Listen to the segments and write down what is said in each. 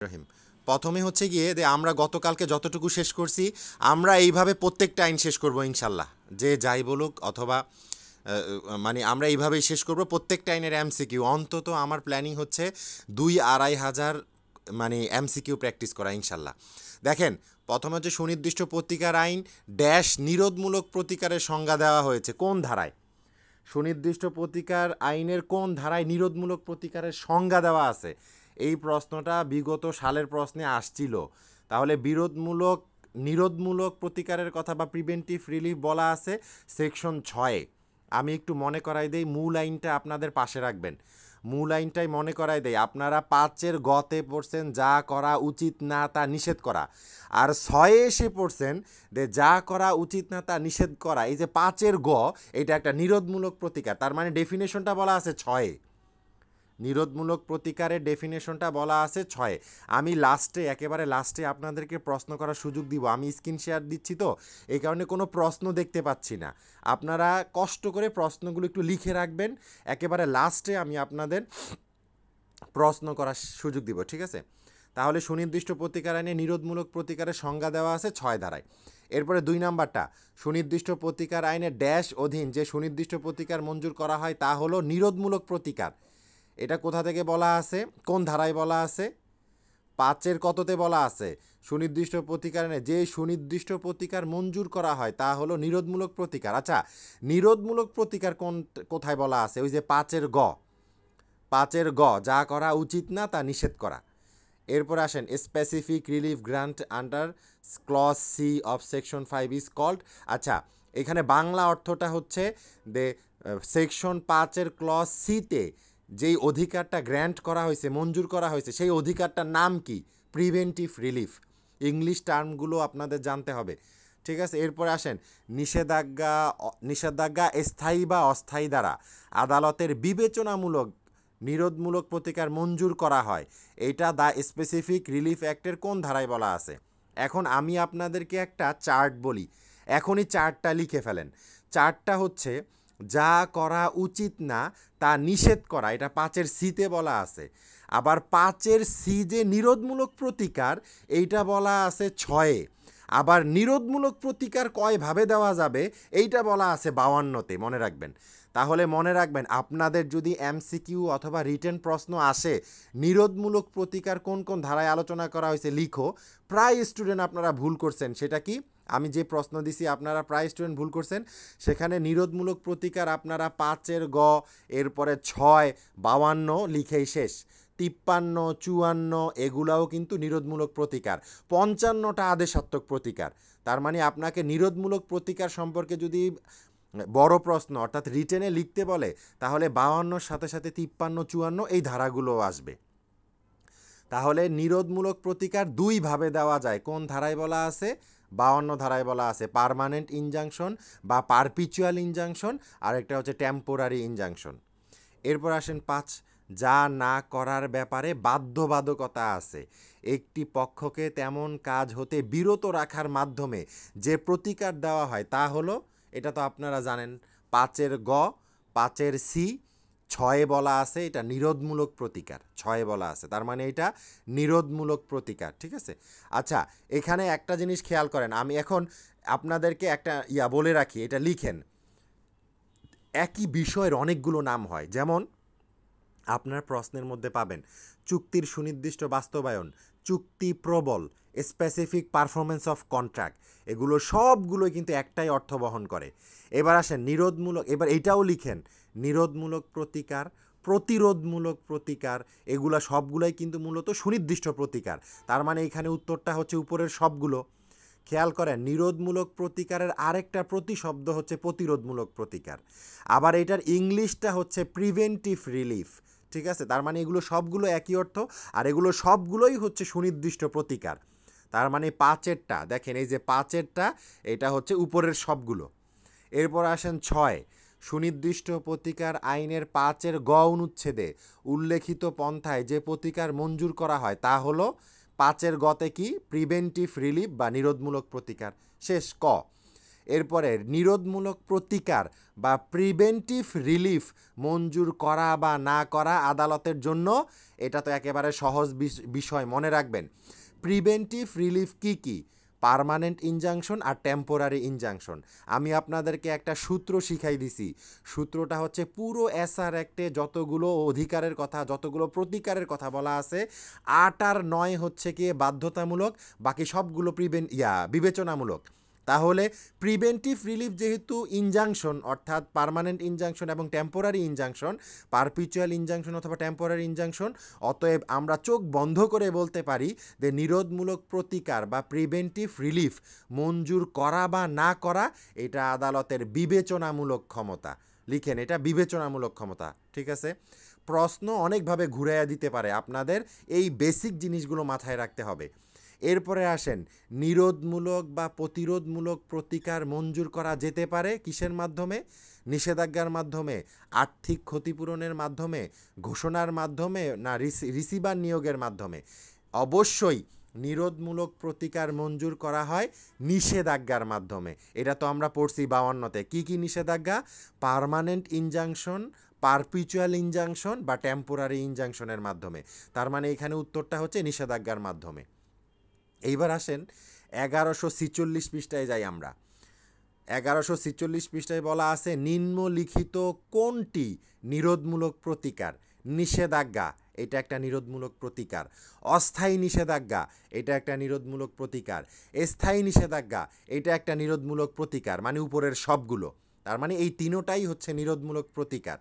রহিম। প্রথমে হচ্ছে গিয়ে যে আমরা গতকালকে যতটুকু শেষ করছি আমরা এইভাবে প্রত্যেকটা আইন শেষ করব ইনশাল্লাহ, যে যাই বলুক অথবা মানে আমরা এইভাবেই শেষ করব প্রত্যেকটা আইনের এমসিকিউ। অন্তত আমার প্ল্যানিং হচ্ছে 2-2,500 মানে এমসিকিউ প্র্যাকটিস করা ইনশাল্লাহ। দেখেন, প্রথমে হচ্ছে সুনির্দিষ্ট প্রতিকার আইন ড্যাশ নিরোধমূলক প্রতিকারের সংজ্ঞা দেওয়া হয়েছে কোন ধারায়? সুনির্দিষ্ট প্রতিকার আইনের কোন ধারায় নিরোধমূলক প্রতিকারের সংজ্ঞা দেওয়া আছে? এই প্রশ্নটা বিগত সালের প্রশ্নে আসছিল। তাহলে নিরোধমূলক প্রতিকারের কথা বা প্রিভেন্টিভ রিলিফ বলা আছে সেকশন 6-এ। আমি একটু মনে করাই দেই, মূল আইনটা আপনাদের পাশে রাখবেন। মূল আইনটাই মনে করাই দেয়, আপনারা 5-এর গতে পড়ছেন যা করা উচিত না তা নিষেধ করা, আর 6-এ এসে পড়ছেন যে যা করা উচিত না তা নিষেধ করা। এই যে 5-এর গ, এটা একটা নিরোধমূলক প্রতিকার, তার মানে ডেফিনেশনটা বলা আছে 6-এ। নিরোধমূলক প্রতিকারের ডেফিনেশনটা বলা আছে 6-এ। আমি একেবারে লাস্টে আপনাদেরকে প্রশ্ন করার সুযোগ দিব। আমি স্ক্রিন শেয়ার দিচ্ছি তো এই কারণে কোনো প্রশ্ন দেখতে পাচ্ছি না। আপনারা কষ্ট করে প্রশ্নগুলো একটু লিখে রাখবেন, একেবারে লাস্টে আমি আপনাদের প্রশ্ন করার সুযোগ দিব, ঠিক আছে? তাহলে সুনির্দিষ্ট প্রতিকার আইনে নিরোধমূলক প্রতিকারের সংজ্ঞা দেওয়া আছে 6 ধারায়। এরপরে 2 নাম্বারটা, সুনির্দিষ্ট প্রতিকার আইনের ড্যাশ অধীন যে সুনির্দিষ্ট প্রতিকার মঞ্জুর করা হয় তা হলো নিরোধমূলক প্রতিকার। এটা কোথা থেকে বলা আছে, কোন ধারায় বলা আছে? 5-এর কততে বলা আছে? সুনির্দিষ্ট প্রতিকার আইনে যে সুনির্দিষ্ট প্রতিকার মঞ্জুর করা হয় তা হলো নিরোধমূলক প্রতিকার। আচ্ছা, নিরোধমূলক প্রতিকার কোথায় বলা আছে? ওই যে 5-এর গ, যা করা উচিত না তা নিষেধ করা। এরপর আসেন, specific relief grant under clause C of section 5 is called. আচ্ছা, এখানে বাংলা অর্থটা হচ্ছে যে সেকশন 5-এর ক্লজ সিতে যেই অধিকারটা গ্র্যান্ট করা হয়েছে, মঞ্জুর করা হয়েছে, সেই অধিকারটার নাম কি? Preventive relief. ইংলিশ টার্মগুলো আপনাদের জানতে হবে, ঠিক আছে? এরপরে আসেন, নিষেধাজ্ঞা স্থায়ী বা অস্থায়ী দ্বারা আদালতের বিবেচনামূলক নিরোধমূলক প্রতিকার মঞ্জুর করা হয়, এইটা দ্য স্পেসিফিক রিলিফ অ্যাক্টের কোন ধারায় বলা আছে? এখন আমি আপনাদেরকে একটা চার্ট বলি, এখনই চার্টটা লিখে ফেলেন। চার্টটা হচ্ছে যা করা উচিত না তা নিষেধ করা, এটা 5-এর সিতে বলা আছে। আবার 5-এর সি যে নিরোধমূলক প্রতিকার, এইটা বলা আছে 6-এ। আবার নিরোধমূলক প্রতিকার কয়ভাবে দেওয়া যাবে এইটা বলা আছে 52-তে, মনে রাখবেন। তাহলে মনে রাখবেন, আপনাদের যদি এমসিকিউ অথবা রিটেন প্রশ্ন আসে নিরোধমূলক প্রতিকার কোন কোন ধারায় আলোচনা করা হয়েছে লিখো। প্রায় স্টুডেন্ট আপনারা ভুল করছেন, সেটা কি? আমি যে প্রশ্ন দিছি আপনারা প্রায় স্টুডেন্ট ভুল করছেন। সেখানে নিরোধমূলক প্রতিকার আপনারা 5-এর গ, এরপরে 6, 52 লিখেই শেষ। 53, 54 এগুলাও কিন্তু নিরোধমূলক প্রতিকার। 55টা আদেশাত্মক প্রতিকার। তার মানে আপনাকে নিরোধমূলক প্রতিকার সম্পর্কে যদি বড় প্রশ্ন অর্থাৎ রিটেনে লিখতে বলে, তাহলে 52-র সাথে সাথে 53, 54 এই ধারাগুলোও আসবে। তাহলে নিরোধমূলক প্রতিকার দুইভাবে দেওয়া যায়। কোন ধারায় বলা আছে? 52 ধারায় বলা আছে পার্মানেন্ট ইনজাংশন বা পারপিচুয়াল ইনজাংশন, আর একটা হচ্ছে টেম্পোরারি ইনজাংশন। এরপর আসেন 5, যা না করার ব্যাপারে বাধ্যবাধকতা আছে। একটি পক্ষকে তেমন কাজ হতে বিরত রাখার মাধ্যমে যে প্রতিকার দেওয়া হয় তা হলো, এটা তো আপনারা জানেন, 5-এর গ, 5-এর সি, 6-এ বলা আছে এটা নিরোধমূলক প্রতিকার। 6-এ বলা আছে, তার মানে এটা নিরোধমূলক প্রতিকার, ঠিক আছে? আচ্ছা, এখানে একটা জিনিস খেয়াল করেন, আমি এখন আপনাদেরকে একটা বলে রাখি, এটা লিখেন। একই বিষয়ের অনেকগুলো নাম হয়, যেমন আপনার প্রশ্নের মধ্যে পাবেন চুক্তির সুনির্দিষ্ট বাস্তবায়ন, চুক্তি প্রবল, স্পেসিফিক পারফরমেন্স অফ কন্ট্রাক্ট, এগুলো সবগুলোই কিন্তু একটাই অর্থ বহন করে। এবার আসেন নিরোধমূলক, এবার এইটাও লিখেন, নিরোধমূলক প্রতিকার, প্রতিরোধমূলক প্রতিকার, এগুলো সবগুলোই কিন্তু মূলত সুনির্দিষ্ট প্রতিকার। তার মানে এখানে উত্তরটা হচ্ছে উপরের সবগুলো। খেয়াল করেন, নিরোধমূলক প্রতিকারের আরেকটা প্রতিশব্দ হচ্ছে প্রতিরোধমূলক প্রতিকার। আবার এটার ইংলিশটা হচ্ছে প্রিভেন্টিভ রিলিফ, ঠিক আছে? তার মানে এগুলো সবগুলো একই অর্থ, আর এগুলো সবগুলোই হচ্ছে সুনির্দিষ্ট প্রতিকার। তার মানে 5-এরটা দেখেন, এই যে 5-এরটা, এটা হচ্ছে উপরের সবগুলো। এরপর আসেন 6, সুনির্দিষ্ট প্রতিকার আইনের 5-এর গ অনুচ্ছেদে উল্লেখিত পন্থায় যে প্রতিকার মঞ্জুর করা হয় তা হলো 5-এর গতে কি? প্রিভেন্টিভ রিলিফ বা নিরোধমূলক প্রতিকার। শেষ। ক, এরপরে নিরোধমূলক প্রতিকার বা প্রিভেন্টিভ রিলিফ মঞ্জুর করা বা না করা আদালতের জন্য, এটা তো একেবারে সহজ বিষয়, মনে রাখবেন। প্রিভেন্টিভ রিলিফ কি কি? পার্মানেন্ট ইনজাংশন আর টেম্পোরারি ইনজাংশন। আমি আপনাদেরকে একটা সূত্র শিখাই দিছি, সূত্রটা হচ্ছে পুরো এসআর অ্যাক্টে যতগুলো অধিকারের কথা, যতগুলো প্রতিকারের কথা বলা আছে, 8 আর 9 হচ্ছে কি বাধ্যতামূলক, বাকি সবগুলো বিবেচনামূলক। তাহলে প্রিভেন্টিভ রিলিফ যেহেতু ইনজাংশন, অর্থাৎ পার্মানেন্ট ইনজাংশন এবং টেম্পোরারি ইনজাংশন, পারপিচুয়াল ইনজাংশন অথবা টেম্পোরারি ইনজাংশন, অতএব আমরা চোখ বন্ধ করে বলতে পারি যে নিরোধমূলক প্রতিকার বা প্রিভেন্টিভ রিলিফ মঞ্জুর করা বা না করা এটা আদালতের বিবেচনামূলক ক্ষমতা। লিখেন, এটা বিবেচনামূলক ক্ষমতা, ঠিক আছে? প্রশ্ন অনেকভাবে ঘুরাইয়া দিতে পারে, আপনাদের এই বেসিক জিনিসগুলো মাথায় রাখতে হবে। এরপরে আসেন, নিরোধমূলক বা প্রতিরোধমূলক প্রতিকার মঞ্জুর করা যেতে পারে কিসের মাধ্যমে? নিষেধাজ্ঞার মাধ্যমে, আর্থিক ক্ষতিপূরণের মাধ্যমে, ঘোষণার মাধ্যমে, না রিসিভার নিয়োগের মাধ্যমে? অবশ্যই নিরোধমূলক প্রতিকার মঞ্জুর করা হয় নিষেধাজ্ঞার মাধ্যমে। এটা তো আমরা পড়ছি 52-তে। কি কি নিষেধাজ্ঞা? পার্মানেন্ট ইনজাংশন, পারপিচুয়াল ইনজাংশন বা টেম্পোরারি ইনজাংশনের মাধ্যমে। তার মানে এখানে উত্তরটা হচ্ছে নিষেধাজ্ঞার মাধ্যমে। এইবার আসেন 1146 পৃষ্ঠায় যাই আমরা। 1146 পৃষ্ঠায় বলা আছে, নিম্নলিখিত কোনটি নিরোধমূলক প্রতিকার? নিষেধাজ্ঞা, এটা একটা নিরোধমূলক প্রতিকার। অস্থায়ী নিষেধাজ্ঞা, এটা একটা নিরোধমূলক প্রতিকার। স্থায়ী নিষেধাজ্ঞা, এটা একটা নিরোধমূলক প্রতিকার, মানে উপরের সবগুলো। তার মানে এই তিনোটাই হচ্ছে নিরোধমূলক প্রতিকার।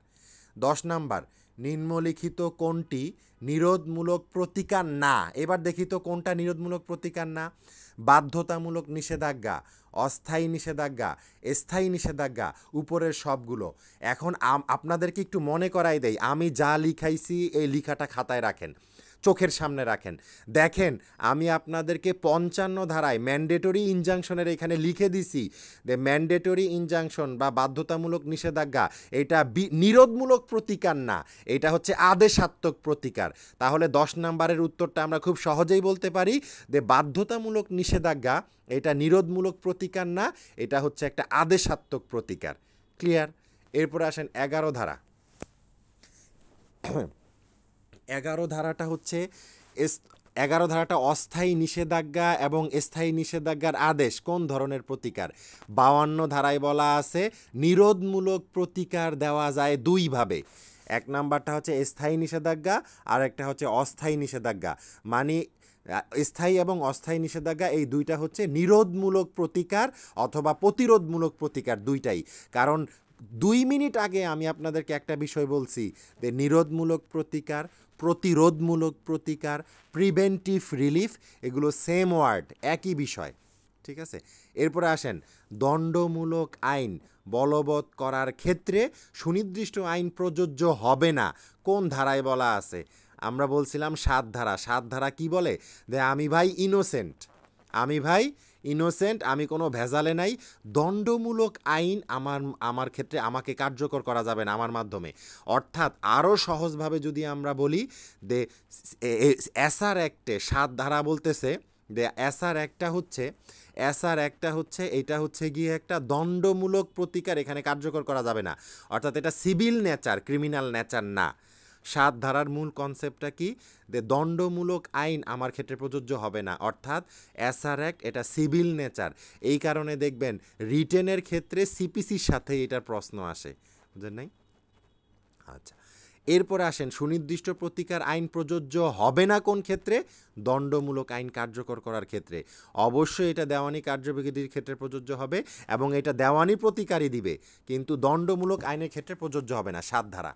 10 নাম্বার, নিম্নলিখিত কোনটি নিরোধমূলক প্রতিকার না? এবার দেখি তো কোনটা নিরোধমূলক প্রতিকার না। বাধ্যতামূলক নিষেধাজ্ঞা, অস্থায়ী নিষেধাজ্ঞা, স্থায়ী নিষেধাজ্ঞা, উপরের সবগুলো। এখন আপনাদেরকে একটু মনে করাই দেই, আমি যা লিখাইছি এই লেখাটা খাতায় রাখেন, চোখের সামনে রাখেন। দেখেন, আমি আপনাদেরকে 55 ধারায় ম্যান্ডেটরি ইনজাংশনের এখানে লিখে দিছি যে ম্যান্ডেটরি ইনজাংশন বা বাধ্যতামূলক নিষেধাজ্ঞা এটা নিরোধমূলক প্রতিকার না, এটা হচ্ছে আদেশাত্মক প্রতিকার। তাহলে 10 নাম্বারের উত্তরটা আমরা খুব সহজেই বলতে পারি যে বাধ্যতামূলক নিষেধাজ্ঞা এটা নিরোধমূলক প্রতিকার না, এটা হচ্ছে একটা আদেশাত্মক প্রতিকার। ক্লিয়ার? এরপরে আসেন 11 ধারা। 11 ধারাটা হচ্ছে 11 ধারাটা অস্থায়ী নিষেধাজ্ঞা এবং স্থায়ী নিষেধাজ্ঞার আদেশ কোন ধরনের প্রতিকার? 52 ধারায় বলা আছে নিরোধমূলক প্রতিকার দেওয়া যায় দুইভাবে। এক নাম্বারটা হচ্ছে স্থায়ী নিষেধাজ্ঞা, আর একটা হচ্ছে অস্থায়ী নিষেধাজ্ঞা। মানে স্থায়ী এবং অস্থায়ী নিষেধাজ্ঞা এই দুইটা হচ্ছে নিরোধমূলক প্রতিকার অথবা প্রতিরোধমূলক প্রতিকার, দুইটাই। কারণ 2 মিনিট আগে আমি আপনাদেরকে একটা বিষয় বলছি যে নিরোধমূলক প্রতিকার, প্রতিরোধমূলক প্রতিকার, প্রিভেন্টিভ রিলিফ, এগুলো সেম ওয়ার্ড, একই বিষয়, ঠিক আছে? এরপরে আসেন, দণ্ডমূলক আইন বলবৎ করার ক্ষেত্রে সুনির্দিষ্ট আইন প্রযোজ্য হবে না কোন ধারায় বলা আছে? আমরা বলছিলাম 7 ধারা। 7 ধারা কি বলে? যে আমি ভাই ইনোসেন্ট, আমি কোনো ভেজালে নাই, দণ্ডমূলক আইন আমার ক্ষেত্রে আমাকে কার্যকর করা যাবে না আমার মাধ্যমে। অর্থাৎ আরও সহজভাবে যদি আমরা বলি যে এসআর অ্যাক্টে 7 ধারা বলতেছে যে এসআর একটা হচ্ছে এটা হচ্ছে গিয়ে একটা দণ্ডমূলক প্রতিকার, এখানে কার্যকর করা যাবে না। অর্থাৎ এটা সিভিল নেচার, ক্রিমিনাল নেচার না। 7 ধারার মূল কনসেপ্টটা কি? যে দণ্ডমূলক আইন আমার ক্ষেত্রে প্রযোজ্য হবে না, অর্থাৎ এসআর অ্যাক্ট এটা সিভিল নেচার। এই কারণে দেখবেন রিটেনের ক্ষেত্রে সিপিসির সাথে এটার প্রশ্ন আসে, বুঝলেন নাই? আচ্ছা, এরপরে আসেন, সুনির্দিষ্ট প্রতিকার আইন প্রযোজ্য হবে না কোন ক্ষেত্রে? দণ্ডমূলক আইন কার্যকর করার ক্ষেত্রে। অবশ্যই এটা দেওয়ানি কার্যবিধির ক্ষেত্রে প্রযোজ্য হবে এবং এটা দেওয়ানি প্রতিকারই দিবে, কিন্তু দণ্ডমূলক আইনের ক্ষেত্রে প্রযোজ্য হবে না। 7 ধারা।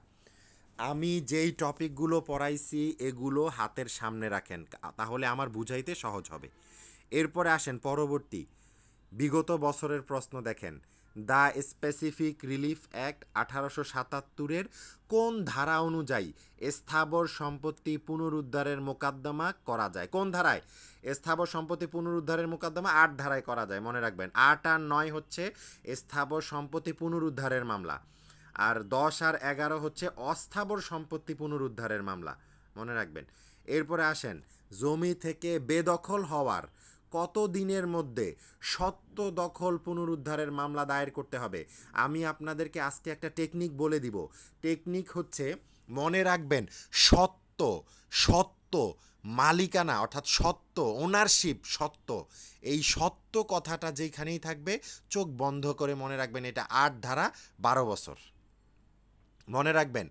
আমি যেই টপিকগুলো পড়াইছি এগুলো হাতের সামনে রাখেন, তাহলে আমার বুঝাইতে সহজ হবে। এরপরে আসেন পরবর্তী বিগত বছরের প্রশ্ন দেখেন। দ্য স্পেসিফিক রিলিফ অ্যাক্ট 1877-এর কোন ধারা অনুযায়ী স্থাবর সম্পত্তি পুনরুদ্ধারের মোকদ্দমা করা যায়? কোন ধারায় স্থাবর সম্পত্তি পুনরুদ্ধারের মোকদ্দমা? 8 ধারায় করা যায়, মনে রাখবেন। 8 আর 9 হচ্ছে স্থাবর সম্পত্তি পুনরুদ্ধারের মামলা, আর 10 আর 11 হচ্ছে অস্থাবর সম্পত্তি পুনরুদ্ধারের মামলা, মনে রাখবেন। এরপরে আসেন, জমি থেকে বেদখল হওয়ার কত দিনের মধ্যে সত্ত্ব দখল পুনরুদ্ধারের মামলা দায়ের করতে হবে? আমি আপনাদেরকে আজকে একটা টেকনিক বলে দিব। টেকনিক হচ্ছে, মনে রাখবেন, সত্ত্ব সত্ত্ব মালিকানা অর্থাৎ সত্ত্ব, ওনারশিপ, সত্ত্ব, এই সত্ত্ব কথাটা যেখানেই থাকবে চোখ বন্ধ করে মনে রাখবেন এটা ৮ ধারা ১২ বছর। মনে রাখবেন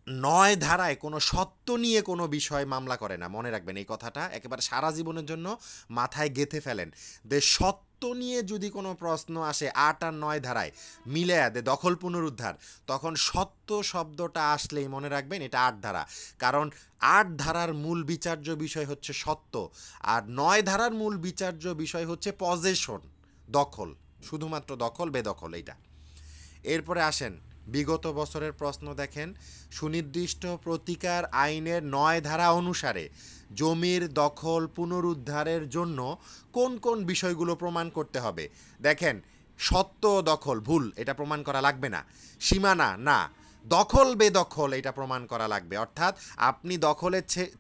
৯ ধারায় কোনো সত্ত্ব নিয়ে কোনো বিষয় মামলা করে না। মনে রাখবেন এই কথাটা একেবারে সারা জীবনের জন্য মাথায় গেঁথে ফেলেন। সত্ত্ব নিয়ে যদি কোনো প্রশ্ন আসে ৮ আর ৯ ধারায় মিলে দে দখল পুনরুদ্ধার, তখন সত্ত্ব শব্দটা আসলেই মনে রাখবেন এটা ৮ ধারা। কারণ ৮ ধারার মূল বিচার্য বিষয় হচ্ছে সত্ত্ব, আর ৯ ধারার মূল বিচার্য বিষয় হচ্ছে পজেশন, দখল, শুধুমাত্র দখল বেদখল এইটা। এরপরে আসেন বিগত বছরের প্রশ্ন দেখেন। সুনির্দিষ্ট প্রতিকার আইনের ৯ ধারা অনুসারে জমির দখল পুনরুদ্ধারের জন্য কোন কোন বিষয়গুলো প্রমাণ করতে হবে? দেখেন, সত্ত্ব দখল ভুল, এটা প্রমাণ করা লাগবে না। সীমানা না, দখল বেদখল এটা প্রমাণ করা লাগবে। অর্থাৎ আপনি দখলে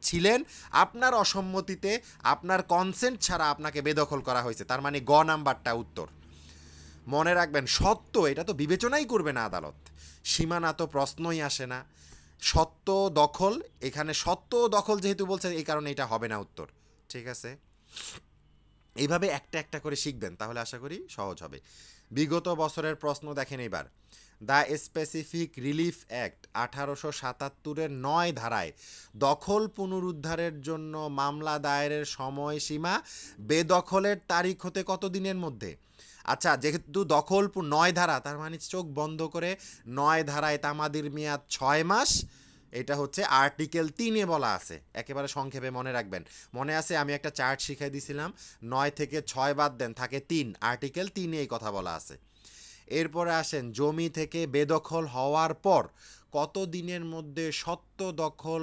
ছিলেন, আপনার অসম্মতিতে, আপনার কনসেন্ট ছাড়া আপনাকে বেদখল করা হয়েছে, তার মানে গ নাম্বারটা উত্তর। মনে রাখবেন সত্য এটা তো বিবেচনাই করবে না আদালত, সীমানা তো প্রশ্নই আসে না। সত্য দখল, এখানে সত্য দখল যেহেতু বলছে এই কারণে এটা হবে না উত্তর। ঠিক আছে, এইভাবে একটা একটা করে শিখবেন, তাহলে আশা করি সহজ হবে। বিগত বছরের প্রশ্ন দেখেন এবার। দ্য স্পেসিফিক রিলিফ অ্যাক্ট 1877-এর ৯ ধারায় দখল পুনরুদ্ধারের জন্য মামলা দায়েরের সময়সীমা বেদখলের তারিখ হতে কত দিনের মধ্যে? আচ্ছা, যেহেতু দখল ৯ ধারা, তার মানে চোখ বন্ধ করে ৯ ধারায় তামাদির মেয়াদ ৬ মাস, এটা হচ্ছে আর্টিকেল ৩-এ বলা আছে। একেবারে সংক্ষেপে মনে রাখবেন। মনে আছে আমি একটা চার্ট শিখাই দিয়েছিলাম, ৯ থেকে ৬ বাদ দেন থাকে ৩, আর্টিকেল ৩-এ এই কথা বলা আছে। এরপরে আসেন, জমি থেকে বেদখল হওয়ার পর কত দিনের মধ্যে সত্ত্ব দখল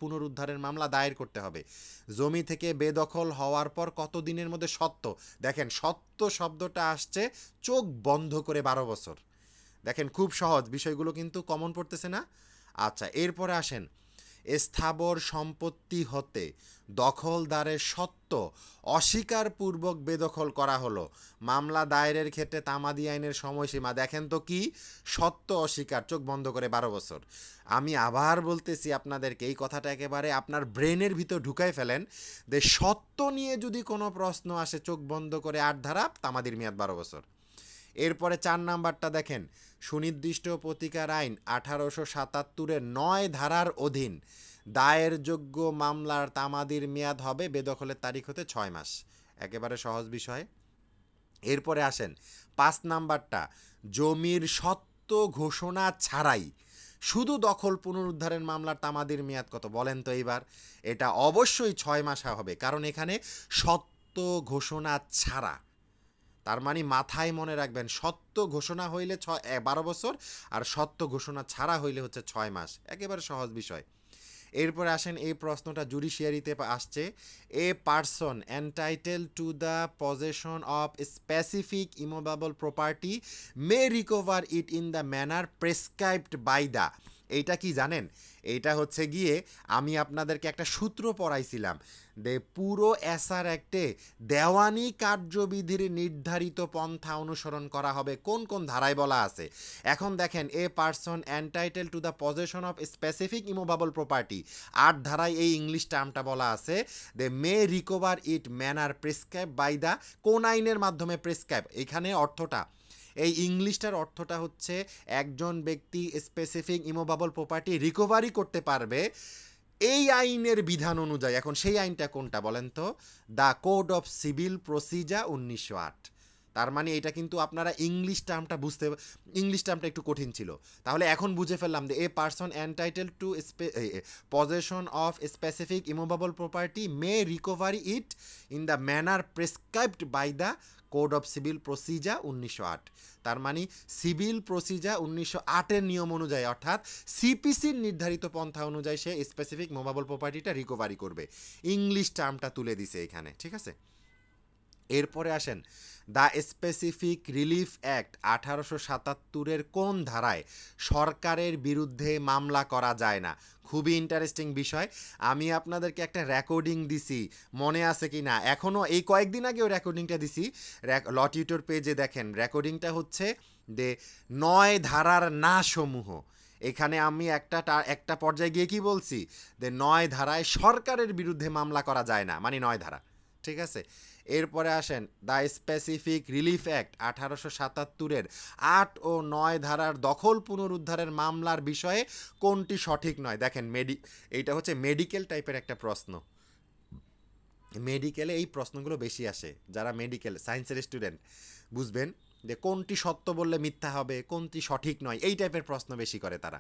পুনরুদ্ধারের মামলা দায়ের করতে হবে? জমি থেকে বেদখল হওয়ার পর কত দিনের মধ্যে সত্ত্ব, দেখেন সত্ত্ব শব্দটা আসছে চোখ বন্ধ করে ১২ বছর। দেখেন খুব সহজ, বিষয়গুলো কিন্তু কমন পড়তেছে না। আচ্ছা, এরপরে আসেন, স্থাবর সম্পত্তি হতে দখলদারের সত্ত্ব অস্বীকারপূর্বক বেদখল করা হলো, মামলা দায়েরের ক্ষেত্রে তামাদি আইনের সময়সীমা দেখেন তো কি? সত্ত্ব অস্বীকার, চোখ বন্ধ করে ১২ বছর। আমি আবার বলতেছি আপনাদেরকে, এই কথাটা একেবারে আপনার ব্রেনের ভিতর ঢুকাই ফেলেন, যে সত্ত্ব নিয়ে যদি কোনো প্রশ্ন আসে চোখ বন্ধ করে ৮ ধারা, তামাদির মেয়াদ ১২ বছর। এরপরে ৪ নাম্বারটা দেখেন, সুনির্দিষ্ট প্রতিকার আইন 1877-এর ৯ ধারার অধীন দায়ের যোগ্য মামলার তামাদির মেয়াদ হবে বেদখলের তারিখ হতে ৬ মাস। একেবারে সহজ বিষয়। এরপরে আসেন ৫ নাম্বারটা, জমির সত্ত্ব ঘোষণা ছাড়াই শুধু দখল পুনরুদ্ধারের মামলার তামাদির মেয়াদ কত বলেন তো এইবার? এটা অবশ্যই ৬ মাস হবে, কারণ এখানে সত্ত্ব ঘোষণা ছাড়া, তার মানে মাথায় মনে রাখবেন সত্ত্ব ঘোষণা হইলে ১২ বছর, আর সত্ত্ব ঘোষণা ছাড়া হইলে হচ্ছে ৬ মাস। একেবারে সহজ বিষয়। এরপরে আসেন, এই প্রশ্নটা জুডিশিয়ারিতে আসছে। A person entitle to the possession of specific immovable property may recover it in the manner prescribed by the, এইটা কি জানেন? এইটা হচ্ছে গিয়ে আমি আপনাদেরকে একটা সূত্র পড়াইছিলাম, পুরো এসআর অ্যাক্টে দেওয়ানি কার্যবিধির নির্ধারিত পন্থা অনুসরণ করা হবে কোন কোন ধারায় বলা আছে। এখন দেখেন, a person entitle to the possession of specific immovable property ৮ ধারায় এই ইংলিশ টার্মটা বলা আছে, they may recover it manner prescribe by the, কোন আইনের মাধ্যমে প্রেসক্রাইব, এখানে অর্থটা, এই ইংলিশটার অর্থটা হচ্ছে একজন ব্যক্তি স্পেসিফিক ইমুভেবল প্রপার্টি রিকভারি করতে পারবে এই আইনের বিধান অনুযায়ী। এখন সেই আইনটা কোনটা বলেন তো? The code of civil procedure ১৯০৮। তার মানে এটা কিন্তু আপনারা ইংলিশ টার্মটা একটু কঠিন ছিল, তাহলে এখন বুঝে ফেললাম যে a person entitle to possession of specific immovable property may recovery it in the manner prescribed by the code of civil procedure ১৯০৮। তার মানে সিভিল প্রসিজার ১৯০৮-এর নিয়ম অনুযায়ী, অর্থাৎ সিপিসির নির্ধারিত পন্থা অনুযায়ী সে স্পেসিফিক মুভেবল প্রপার্টিটা রিকভারি করবে। ইংলিশ টার্মটা তুলে দিছে এখানে, ঠিক আছে? এরপরে আসেন দ্য স্পেসিফিক রিলিফ অ্যাক্ট 1877-এর কোন ধারায় সরকারের বিরুদ্ধে মামলা করা যায় না? খুবই ইন্টারেস্টিং বিষয়। আমি আপনাদেরকে একটা রেকর্ডিং দিছি, মনে আছে কি না? এখনও এই কয়েকদিন আগে ওই রেকর্ডিংটা দিছি, লটিউটোর পেজে দেখেন। রেকর্ডিংটা হচ্ছে যে 9 ধারার না সমূহ। এখানে আমি একটা পর্যায়ে গিয়ে কি বলছি, যে 9 ধারায় সরকারের বিরুদ্ধে মামলা করা যায় না, মানে 9 ধারা, ঠিক আছে। এরপরে আসেন দ্য স্পেসিফিক রিলিফ অ্যাক্ট 1877-এর 8 ও 9 ধারার দখল পুনরুদ্ধারের মামলার বিষয়ে কোনটি সঠিক নয়? দেখেন এইটা হচ্ছে মেডিকেল টাইপের একটা প্রশ্ন। মেডিকেলে এই প্রশ্নগুলো বেশি আসে। যারা মেডিকেল সায়েন্সের স্টুডেন্ট বুঝবেন যে কোনটি সত্য বললে মিথ্যা হবে, কোনটি সঠিক নয়, এই টাইপের প্রশ্ন বেশি করে তারা।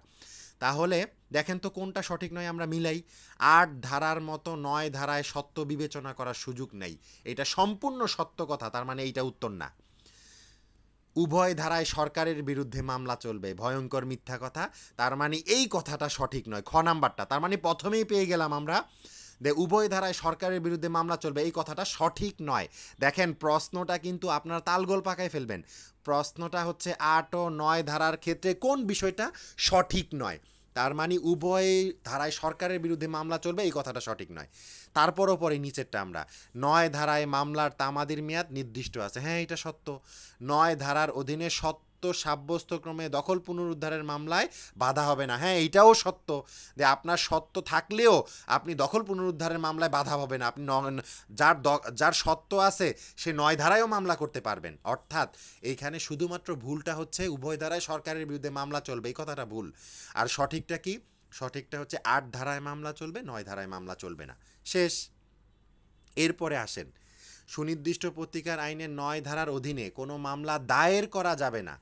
তাহলে দেখেন তো কোনটা সঠিক নয়, আমরা মিলাই। 8 ধারার মতো 9 ধারায় সত্য বিবেচনা করার সুযোগ নেই, এটা সম্পূর্ণ সত্য কথা, তার মানে এইটা উত্তর না। উভয় ধারায় সরকারের বিরুদ্ধে মামলা চলবে, ভয়ঙ্কর মিথ্যা কথা, তার মানে এই কথাটা সঠিক নয়, খ নাম্বারটা। তার মানে প্রথমেই পেয়ে গেলাম আমরা যে উভয় ধারায় সরকারের বিরুদ্ধে মামলা চলবে, এই কথাটা সঠিক নয়। দেখেন প্রশ্নটা কিন্তু আপনারা তালগোল পাকায় ফেলবেন। প্রশ্নটা হচ্ছে 8 ও 9 ধারার ক্ষেত্রে কোন বিষয়টা সঠিক নয়, তার মানে উভয় ধারায় সরকারের বিরুদ্ধে মামলা চলবে, এই কথাটা সঠিক নয়। তারপরও পরে নিচেরটা আমরা 9 ধারায় মামলার তামাদির মেয়াদ নির্দিষ্ট আছে, হ্যাঁ এটা সত্য। 9 ধারার অধীনে সত্য সাব্যস্তক্রমে দখল পুনরুদ্ধারের মামলায় বাধা হবে না, হ্যাঁ এইটাও সত্য, যে আপনার সত্য থাকলেও আপনি দখল পুনরুদ্ধারের মামলায় বাধা হবে না। আপনি যার সত্য আছে সে 9 ধারায়ও মামলা করতে পারবেন। অর্থাৎ এইখানে শুধুমাত্র ভুলটা হচ্ছে উভয় ধারায় সরকারের বিরুদ্ধে মামলা চলবে, এই কথাটা ভুল। আর সঠিকটা কি? সঠিকটা হচ্ছে 8 ধারায় মামলা চলবে, 9 ধারায় মামলা চলবে না, শেষ। এরপরে আসেন সুনির্দিষ্ট প্রতিকার আইনের 9 ধারার অধীনে কোনো মামলা দায়ের করা যাবে না,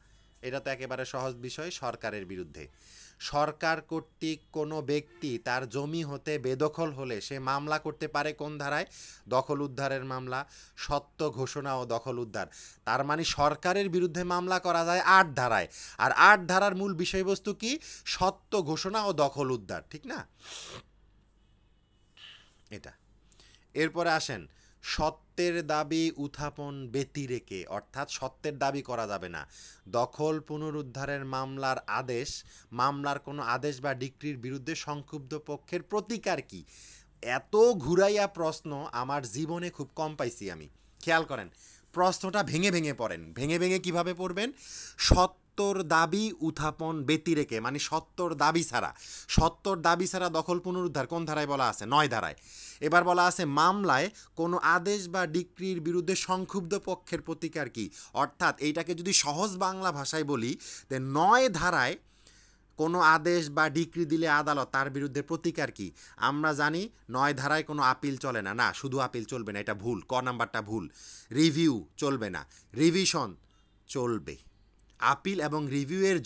এটা তো একেবারে সহজ বিষয়, সরকারের বিরুদ্ধে। সরকার কর্তৃক কোনো ব্যক্তি তার জমি হতে বেদখল হলে সে মামলা করতে পারে কোন ধারায়? দখল উদ্ধারের মামলা, সত্য ঘোষণা ও দখল উদ্ধার। তার মানে সরকারের বিরুদ্ধে মামলা করা যায় 8 ধারায়, আর 8 ধারার মূল বিষয়বস্তু কি? সত্য ঘোষণা ও দখল উদ্ধার, ঠিক না? এটা। এরপরে আসেন সত্যের দাবি উত্থাপন ব্যতিরেকে, অর্থাৎ সত্যের দাবি করা যাবে না। দখল পুনরুদ্ধারের মামলার কোনো আদেশ বা ডিক্রির বিরুদ্ধে সংক্ষুব্ধ পক্ষের প্রতিকার কি? এত ঘুরাইয়া প্রশ্ন আমার জীবনে খুব কম পাইছি আমি। খেয়াল করেন প্রশ্নটা ভেঙে ভেঙে পড়েন। ভেঙে ভেঙে কিভাবে পড়বেন? সত্তর দাবি উত্থাপন ব্যতিরেকে, মানে সত্তর দাবি ছাড়া দখল পুনরুদ্ধার কোন ধারায় বলা আছে? 9 ধারায়। এবার বলা আছে মামলায় কোনো আদেশ বা ডিক্রির বিরুদ্ধে সংক্ষুব্ধ পক্ষের প্রতিকার কি? অর্থাৎ এইটাকে যদি সহজ বাংলা ভাষায় বলি, 9 ধারায় কোনো আদেশ বা ডিক্রি দিলে আদালত তার বিরুদ্ধে প্রতিকার কি? আমরা জানি 9 ধারায় কোনো আপিল চলে না, না শুধু আপিল চলবে না, এটা ভুল, ক নাম্বারটা ভুল। রিভিউ চলবে না, রিভিশন চলবে। আপিল এবং রিভিউয়ের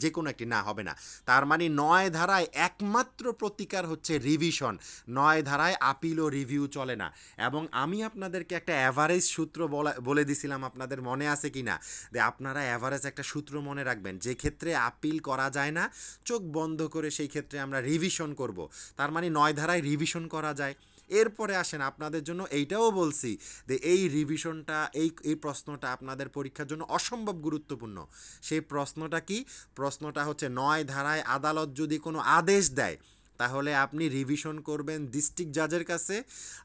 যে কোনো একটি না হবে না। তার মানে 9 ধারায় একমাত্র প্রতিকার হচ্ছে রিভিশন, 9 ধারায় আপিল ও রিভিউ চলে না। এবং আমি আপনাদেরকে একটা অ্যাভারেজ সূত্র বলে দিছিলাম, আপনাদের মনে আছে কি না? যে আপনারা অ্যাভারেজ একটা সূত্র মনে রাখবেন, যে ক্ষেত্রে আপিল করা যায় না চোখ বন্ধ করে সেই ক্ষেত্রে আমরা রিভিশন করব। তার মানে 9 ধারায় রিভিশন করা যায়। এরপরে আসেন আপনাদের জন্য এইটাও বলছি যে এই রিভিশনটা, এই প্রশ্নটা আপনাদের পরীক্ষার জন্য অসম্ভব গুরুত্বপূর্ণ। সেই প্রশ্নটা কি? প্রশ্নটা হচ্ছে 9 ধারায় আদালত যদি কোনো আদেশ দেয় তাহলে আপনি রিভিশন করবেন ডিস্ট্রিক্ট জাজের কাছে,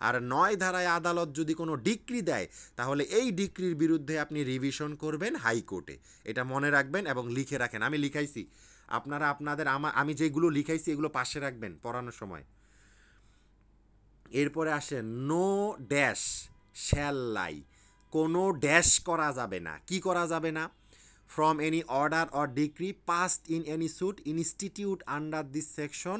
আর 9 ধারায় আদালত যদি কোনো ডিক্রি দেয় তাহলে এই ডিক্রির বিরুদ্ধে আপনি রিভিশন করবেন হাইকোর্টে। এটা মনে রাখবেন এবং লিখে রাখেন। আমি লিখাইছি, আপনারা আমি যেগুলো লিখাইছি এগুলো পাশে রাখবেন পড়ানোর সময়। এরপরে আসে নো ড্যাশ শ্যাল লাই, কোনো ড্যাশ করা যাবে না। কি করা যাবে না? From any order or decree passed in any suit institute under this section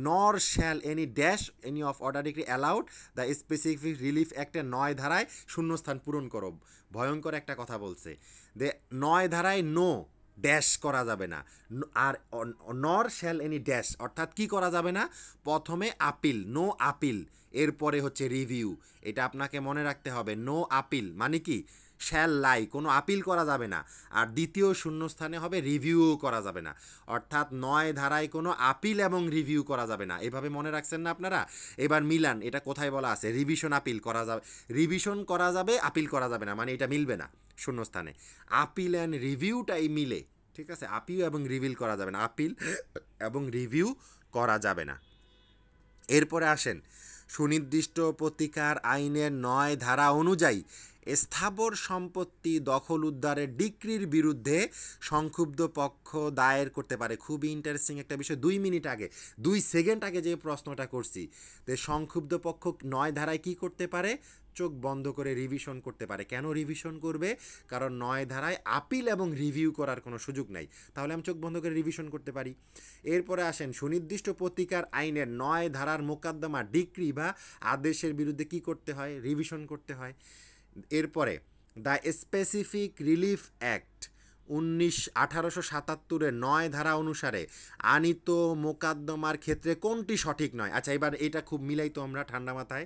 nor shall any dash any of order decree allowed the specific relief অ্যাক্টের 9 ধারায় শূন্যস্থান পূরণ করো। ভয়ঙ্কর একটা কথা বলছে, যে 9 ধারায় নো ড্যাশ করা যাবে না, আর নর শ্যাল এনি ড্যাশ, অর্থাৎ কি করা যাবে না? প্রথমে আপিল, নো আপিল, এরপরে হচ্ছে রিভিউ। এটা আপনাকে মনে রাখতে হবে। নো আপিল মানে কি? শ্যাল লাই, কোনো আপিল করা যাবে না। আর দ্বিতীয় শূন্যস্থানে হবে রিভিউও করা যাবে না। অর্থাৎ 9 ধারায় কোনো আপিল এবং রিভিউ করা যাবে না। এভাবে মনে রাখছেন না আপনারা? এবার মিলান, এটা কোথায় বলা আছে? রিভিশন আপিল করা যাবে, রিভিশন করা যাবে, আপিল করা যাবে না, মানে এটা মিলবে না শূন্যস্থানে। আপিল অ্যান্ড রিভিউটাই মিলে, ঠিক আছে? আপিল এবং রিভিল করা যাবে না, আপিল এবং রিভিউ করা যাবে না। এরপরে আসেন, সুনির্দিষ্ট প্রতিকার আইনের 9 ধারা অনুযায়ী স্থাবর সম্পত্তি দখল উদ্ধারের ডিক্রির বিরুদ্ধে সংক্ষুব্ধ পক্ষ দায়ের করতে পারে। খুবই ইন্টারেস্টিং একটা বিষয়। 2 মিনিট আগে, 2 সেকেন্ড আগে যে প্রশ্নটা করছি, যে সংক্ষুব্ধ পক্ষ 9 ধারায় কি করতে পারে? চোখ বন্ধ করে রিভিশন করতে পারে। কেন রিভিশন করবে? কারণ 9 ধারায় আপিল এবং রিভিউ করার কোনো সুযোগ নাই। তাহলে আমি চোখ বন্ধ করে রিভিশন করতে পারি। এরপরে আসেন, সুনির্দিষ্ট প্রতিকার আইনের 9 ধারার মোকদ্দমা, ডিক্রি বা আদেশের বিরুদ্ধে কি করতে হয়? রিভিশন করতে হয়। এরপরে দ্য স্পেসিফিক রিলিফ অ্যাক্ট 1877-এর 9 ধারা অনুসারে আনিত মোকদ্দমার ক্ষেত্রে কোনটি সঠিক নয়? আচ্ছা, এবার এটা খুব মিলাইতো আমরা ঠান্ডা মাথায়।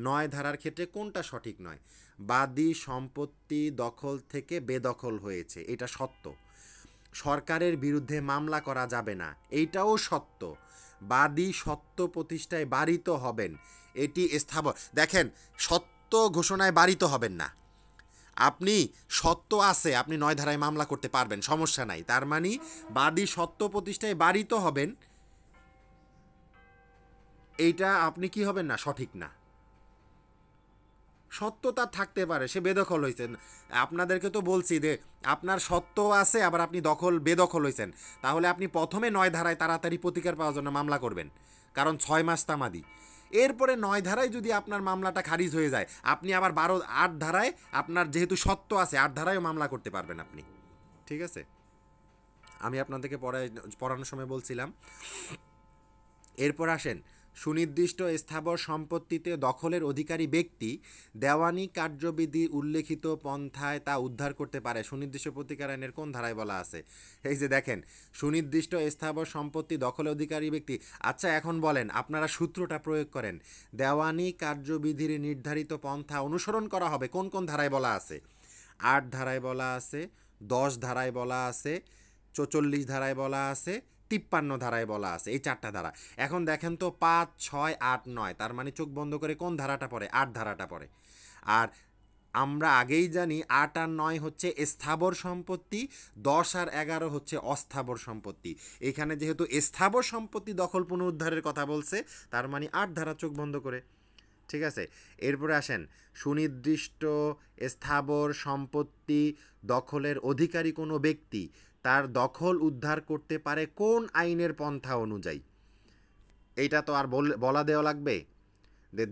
9 ধারার ক্ষেত্রে কোনটা সঠিক নয়? বাদী সম্পত্তি দখল থেকে বেদখল হয়েছে, এটা সত্য। সরকারের বিরুদ্ধে মামলা করা যাবে না, এইটাও সত্য। বাদী সত্য প্রতিষ্ঠায় বারিত হবেন, এটি স্থাবর। দেখেন, সত্য ঘোষণায় বারিত হবেন না। আপনি সত্য আছে, আপনি 9 ধারায় মামলা করতে পারবেন, সমস্যা নাই। তার মানে বাদী সত্য প্রতিষ্ঠায় বারিত হবেন, এইটা আপনি কি হবেন না? সঠিক না। সত্য তার থাকতে পারে, সে বেদখল হয়েছেন। আপনাদেরকে তো বলছি যে আপনার সত্য আছে, আবার আপনি বেদখল হয়েছেন। তাহলে আপনি প্রথমে 9 ধারায় তাড়াতাড়ি প্রতিকার পাওয়ার জন্য মামলা করবেন, কারণ 6 মাস তামাদি। এরপরে 9 ধারায় যদি আপনার মামলাটা খারিজ হয়ে যায়, আপনি আবার 8 ধারায়, আপনার যেহেতু সত্য আছে, 8 ধারায়ও মামলা করতে পারবেন আপনি। ঠিক আছে? আমি আপনাদেরকে পড়ানোর সময় বলছিলাম। এরপর আসেন, সুনির্দিষ্ট স্থাবর সম্পত্তিতে দখলের অধিকারী ব্যক্তি দেওয়ানি কার্যবিধি উল্লেখিত পন্থায় তা উদ্ধার করতে পারে। সুনির্দিষ্ট প্রতিকার আইনের কোন ধারায় বলা আছে? এই যে দেখেন, সুনির্দিষ্ট স্থাবর সম্পত্তি দখলের অধিকারী ব্যক্তি। আচ্ছা, এখন বলেন, আপনারা সূত্রটা প্রয়োগ করেন। দেওয়ানি কার্যবিধির নির্ধারিত পন্থা অনুসরণ করা হবে, কোন কোন ধারায় বলা আছে? 8 ধারায় বলা আছে, 10 ধারায় বলা আছে, 44 ধারায় বলা আছে, 53 ধারায় বলা আছে। এই 4টা ধারা। এখন দেখেন তো, 5, 6, 8, 9, তার মানে চোখ বন্ধ করে কোন ধারাটা পড়ে? 8 ধারাটা পড়ে। আর আমরা আগেই জানি 8 আর 9 হচ্ছে স্থাবর সম্পত্তি, 10 আর 11 হচ্ছে অস্থাবর সম্পত্তি। এখানে যেহেতু স্থাবর সম্পত্তি দখল পুনরুদ্ধারের কথা বলছে, তার মানে 8 ধারা, চোখ বন্ধ করে। ঠিক আছে? এরপরে আসেন, সুনির্দিষ্ট স্থাবর সম্পত্তি দখলের অধিকারী কোনো ব্যক্তি তার দখল উদ্ধার করতে পারে কোন আইনের পন্থা অনুযায়ী? এইটা তো আর বলা দেওয়া লাগবে,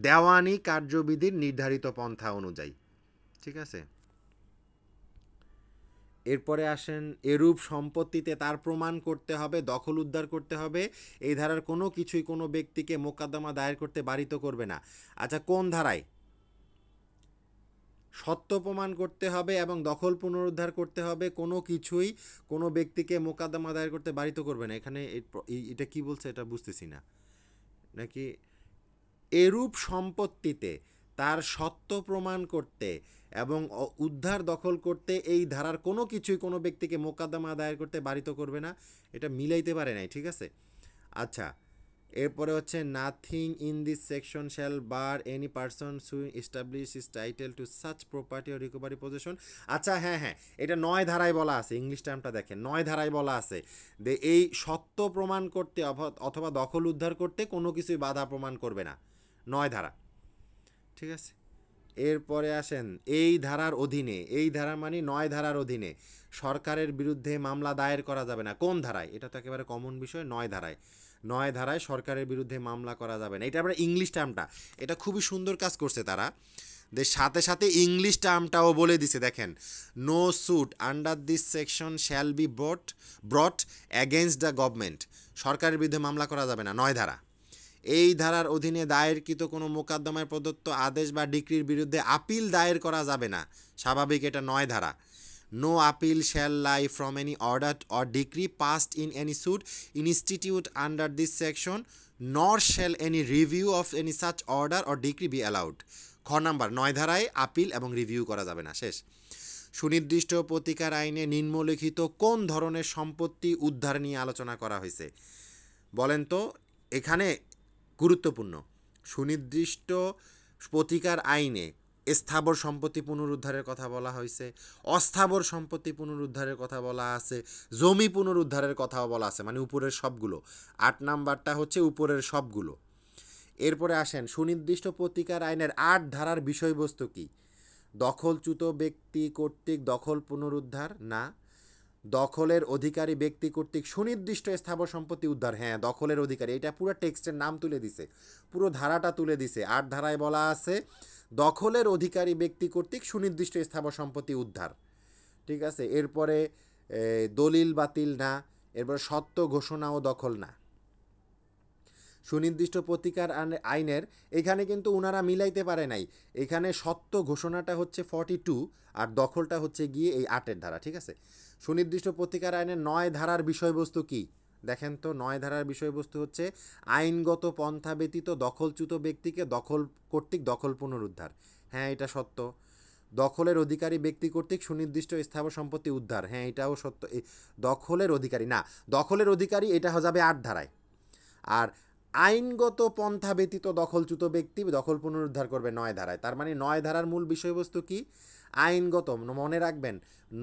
দেওয়ানি কার্যবিধির নির্ধারিত পন্থা অনুযায়ী। ঠিক আছে? এরপরে আসেন, এরূপ সম্পত্তিতে তার প্রমাণ করতে হবে, দখল উদ্ধার করতে হবে, এই ধারার কোনো কিছুই কোনো ব্যক্তিকে মোকদ্দমা দায়ের করতে বারিত করবে না। আচ্ছা, কোন ধারায়? সত্য প্রমাণ করতে হবে এবং দখল পুনরুদ্ধার করতে হবে, কোনো কিছুই কোনো ব্যক্তিকে মোকদ্দমা দায়ের করতে বারিত করবে না। এখানে এটা কি বলছে এটা বুঝতেছি না। নাকি এরূপ সম্পত্তিতে তার সত্য প্রমাণ করতে এবং উদ্ধার দখল করতে এই ধারার কোনো কিছুই কোনো ব্যক্তিকে মোকদ্দমা দায়ের করতে বারিত করবে না, এটা মিলাইতে পারে নাই। ঠিক আছে? আচ্ছা, এরপরে হচ্ছে, nothing in this section shall bar any person sue establish his title to such property or recovery possession. আচ্ছা, হ্যাঁ হ্যাঁ, এটা 9 ধারায় বলা আছে। ইংলিশ টার্মটা দেখেন, 9 ধারায় বলা আছে যে এই সত্য প্রমাণ করতে অথবা দখল উদ্ধার করতে কোনো কিছুই বাধা প্রমাণ করবে না। 9 ধারা। ঠিক আছে? এরপরে আসেন, এই ধারার অধীনে, এই ধারা মানে 9 ধারার অধীনে সরকারের বিরুদ্ধে মামলা দায়ের করা যাবে না। কোন ধারায়? এটা তো একেবারে কমন বিষয়। 9 ধারায়। 9 ধারায় সরকারের বিরুদ্ধে মামলা করা যাবে না। এটা আমরা ইংলিশ টার্মটা, এটা খুবই সুন্দর কাজ করছে তারা, সাথে সাথে ইংলিশ টার্মটাও বলে দিছে। দেখেন, no suit under this section shall be brought against the government. সরকারের বিরুদ্ধে মামলা করা যাবে না, 9 ধারা। এই ধারার অধীনে দায়েরকৃত কোনো মোকদ্দমায় প্রদত্ত আদেশ বা ডিক্রির বিরুদ্ধে আপিল দায়ের করা যাবে না, স্বাভাবিক, এটা 9 ধারা। No appeal shall lie from any order or decree passed in any suit institute under this section nor shall any review of any such order or decree be allowed. খ নাম্বার 9 ধারায় appeal এবং review করা যাবে না। শেষ। সুনির্দিষ্ট প্রতিকার আইনে নিম্নলিখিত কোন ধরনের সম্পত্তি উদ্ধার নিয়ে আলোচনা করা হয়েছে বলেন তো। এখানে গুরুত্বপূর্ণ, সুনির্দিষ্ট প্রতিকার আইনে স্থাবর সম্পত্তি পুনরুদ্ধারের কথা বলা হয়েছে, অস্থাবর সম্পত্তি পুনরুদ্ধারের কথা বলা আছে, জমি পুনরুদ্ধারের কথাও বলা আছে, মানে উপরের সবগুলো। 8 নাম্বারটা হচ্ছে উপরের সবগুলো। এরপরে আসেন, সুনির্দিষ্ট প্রতিকার আইনের 8 ধারার বিষয়বস্তু কি? দখলচ্যুত ব্যক্তি কর্তৃক দখল পুনরুদ্ধার না, দখলের অধিকারী ব্যক্তি কর্তৃক সুনির্দিষ্ট স্থাবর সম্পত্তি উদ্ধার। হ্যাঁ, দখলের অধিকারী, এটা পুরো টেক্সটের নাম তুলে দিছে, পুরো ধারাটা তুলে দিছে। 8 ধারায় বলা আছে দখলের অধিকারী ব্যক্তি কর্তৃক সুনির্দিষ্ট স্থাবর সম্পত্তি উদ্ধার। ঠিক আছে। এরপরে দলিল বাতিল না, এরপরে সত্য ঘোষণা ও দখল না। সুনির্দিষ্ট প্রতিকার আইনের এখানে কিন্তু ওনারা মিলাইতে পারে নাই, এখানে সত্য ঘোষণাটা হচ্ছে 42 আর দখলটা হচ্ছে গিয়ে এই 8-এর ধারা। ঠিক আছে। সুনির্দিষ্ট প্রতিকার আইনের 9 ধারার বিষয়বস্তু কি? দেখেন তো, 9 ধারার বিষয়বস্তু হচ্ছে আইনগত পন্থা ব্যতীত দখলচ্যুত ব্যক্তিকে দখল কর্তৃক দখল পুনরুদ্ধার। হ্যাঁ, এটা সত্য। দখলের অধিকারী ব্যক্তি কর্তৃক সুনির্দিষ্ট স্থাবর সম্পত্তি উদ্ধার। হ্যাঁ, এটাও সত্য। দখলের অধিকারী না, দখলের অধিকারী এটা যাবে 8 ধারায়। আর আইনগত পন্থা ব্যতীত দখলচ্যুত ব্যক্তি দখল পুনরুদ্ধার করবে 9 ধারায়। তার মানে 9 ধারার মূল বিষয়বস্তু কি? আইনগত। মনে রাখবেন,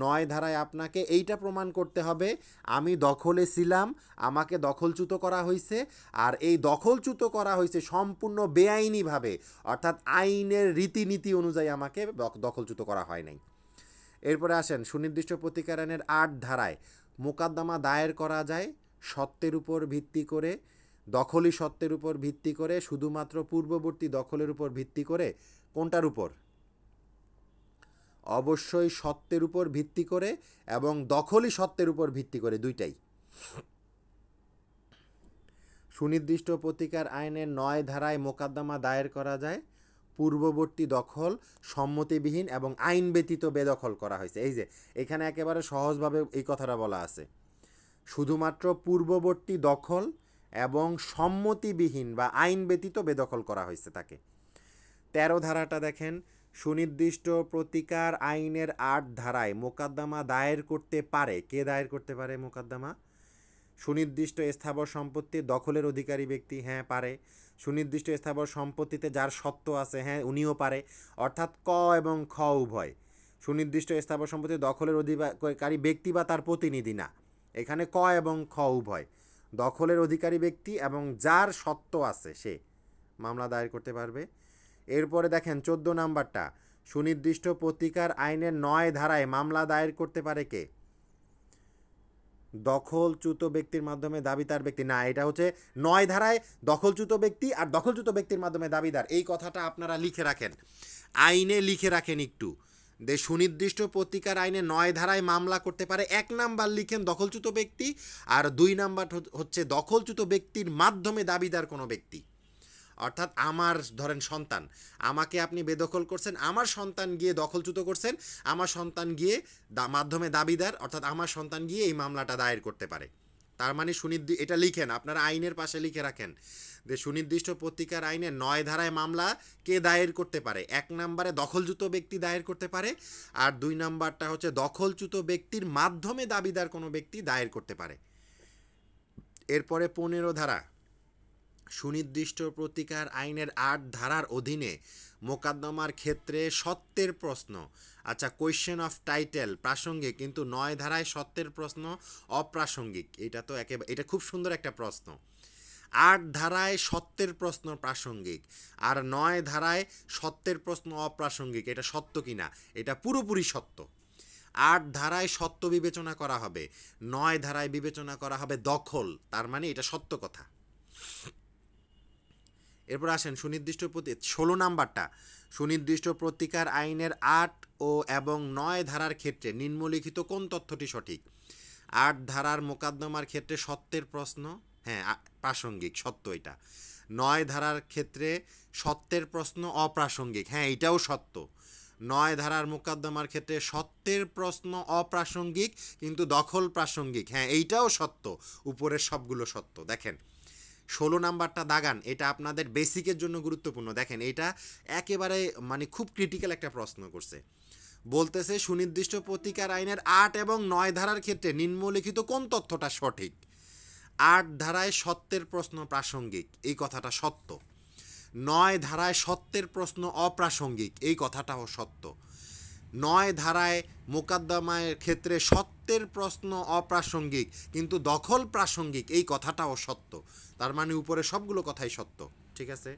9 ধারায় আপনাকে এইটা প্রমাণ করতে হবে আমি দখলে ছিলাম, আমাকে দখলচ্যুত করা হয়েছে, আর এই দখলচ্যুত করা হয়েছে সম্পূর্ণ বেআইনিভাবে, অর্থাৎ আইনের রীতিনীতি অনুযায়ী আমাকে দখলচ্যুত করা হয় নাই। এরপরে আসেন, সুনির্দিষ্ট প্রতিকার আইনের 8 ধারায় মোকদ্দমা দায়ের করা যায় সত্ত্বের উপর ভিত্তি করে, দখলি সত্ত্বের উপর ভিত্তি করে, শুধুমাত্র পূর্ববর্তী দখলের উপর ভিত্তি করে। কোনটার উপর? অবশ্যই সত্ত্বের উপর ভিত্তি করে এবং দখলি সত্ত্বের উপর ভিত্তি করে, দুইটাই। সুনির্দিষ্ট প্রতিকার আইনের 9 ধারায় মোকদ্দমা দায়ের করা যায় পূর্ববর্তী দখল সম্মতিবিহীন এবং আইন ব্যতীত বেদখল করা হয়েছে। এই যে এখানে একেবারে সহজভাবে এই কথাটা বলা আছে, শুধুমাত্র পূর্ববর্তী দখল এবং সম্মতিবিহীন বা আইন ব্যতীত বেদখল করা হয়েছে তাকে। 13 ধারাটা দেখেন, সুনির্দিষ্ট প্রতিকার আইনের 8 ধারায় মোকদ্দমা দায়ের করতে পারে। কে দায়ের করতে পারে মোকদ্দমা? সুনির্দিষ্ট স্থাবর সম্পত্তির দখলের অধিকারী ব্যক্তি। হ্যাঁ, পারে। সুনির্দিষ্ট স্থাবর সম্পত্তিতে যার সত্ত্ব আছে, হ্যাঁ, উনিও পারে। অর্থাৎ ক এবং খ উভয়। সুনির্দিষ্ট স্থাবর সম্পত্তির দখলের অধিকারী ব্যক্তি বা তার প্রতিনিধি না, এখানে ক এবং খ উভয়। দখলের অধিকারী ব্যক্তি এবং যার সত্ত্ব আছে সে মামলা দায়ের করতে পারবে। এরপরে দেখেন 14 নাম্বারটা, সুনির্দিষ্ট প্রতিকার আইনের 9 ধারায় মামলা দায়ের করতে পারে কে? দখলচ্যুত ব্যক্তির মাধ্যমে দাবিদার ব্যক্তি না, এটা হচ্ছে 9 ধারায় দখলচ্যুত ব্যক্তি আর দখলচ্যুত ব্যক্তির মাধ্যমে দাবিদার। এই কথাটা আপনারা লিখে রাখেন, আইনে লিখে রাখেন একটু। সুনির্দিষ্ট প্রতিকার আইনে 9 ধারায় মামলা করতে পারে, 1 নাম্বার লিখেন দখলচ্যুত ব্যক্তি, আর 2 নাম্বার হচ্ছে দখলচ্যুত ব্যক্তির মাধ্যমে দাবিদার কোনো ব্যক্তি। অর্থাৎ আমার ধরেন সন্তান, আমাকে আপনি বেদখল করছেন, আমার সন্তান গিয়ে দখলচ্যুত করছেন, আমার সন্তান গিয়ে মাধ্যমে দাবিদার, অর্থাৎ আমার সন্তান গিয়ে এই মামলাটা দায়ের করতে পারে। তার মানে এটা লিখেন, আপনারা আইনের পাশে লিখে রাখেন যে সুনির্দিষ্ট প্রতিকার আইনে 9 ধারায় মামলা কে দায়ের করতে পারে? 1 নম্বরে দখলচ্যুত ব্যক্তি দায়ের করতে পারে, আর 2 নম্বরটা হচ্ছে দখলচ্যুত ব্যক্তির মাধ্যমে দাবিদার কোনো ব্যক্তি দায়ের করতে পারে। এরপরে 15 ধারা, সুনির্দিষ্ট প্রতিকার আইনের 8 ধারার অধীনে মোকদ্দমার ক্ষেত্রে সত্যের প্রশ্ন, আচ্ছা কোয়েশ্চেন অফ টাইটেল প্রাসঙ্গিক, কিন্তু 9 ধারায় সত্যের প্রশ্ন অপ্রাসঙ্গিক। এটা তো এটা খুব সুন্দর একটা প্রশ্ন। 8 ধারায় সত্যের প্রশ্ন প্রাসঙ্গিক আর 9 ধারায় সত্যের প্রশ্ন অপ্রাসঙ্গিক। এটা সত্য কিনা? এটা পুরোপুরি সত্য। 8 ধারায় সত্য বিবেচনা করা হবে, 9 ধারায় বিবেচনা করা হবে দখল, তার মানে এটা সত্য কথা। এরপর আসেন সুনির্দিষ্ট 16 নাম্বারটা, সুনির্দিষ্ট প্রতিকার আইনের 8 ও এবং 9 ধারার ক্ষেত্রে নিম্নলিখিত কোন তথ্যটি সঠিক? 8 ধারার মোকদ্দমার ক্ষেত্রে সত্যের প্রশ্ন, হ্যাঁ প্রাসঙ্গিক, সত্য এটা। 9 ধারার ক্ষেত্রে সত্যের প্রশ্ন অপ্রাসঙ্গিক, হ্যাঁ এটাও সত্য। 9 ধারার মোকদ্দমার ক্ষেত্রে সত্যের প্রশ্ন অপ্রাসঙ্গিক কিন্তু দখল প্রাসঙ্গিক, হ্যাঁ এইটাও সত্য। উপরের সবগুলো সত্য। দেখেন 16 নাম্বারটা দাগান, এটা আপনাদের বেসিকের জন্য গুরুত্বপূর্ণ। দেখেন এটা একেবারে মানে খুব ক্রিটিক্যাল একটা প্রশ্ন করছে। বলতেছে সুনির্দিষ্ট প্রতিকার আইনের 8 এবং 9 ধারার ক্ষেত্রে নিম্নলিখিত কোন তথ্যটা সঠিক। 8 ধারায় সত্যের প্রশ্ন প্রাসঙ্গিক, এই কথাটা সত্য। 9 ধারায় সত্যের প্রশ্ন অপ্রাসঙ্গিক, এই কথাটাও সত্য। 9 ধারায় মোকদ্দমার ক্ষেত্রে সত্যের প্রশ্ন অপ্রাসঙ্গিক কিন্তু দখল প্রাসঙ্গিক, এই কথাটাও সত্য। তার মানে উপরে সবগুলো কথাই সত্য, ঠিক আছে।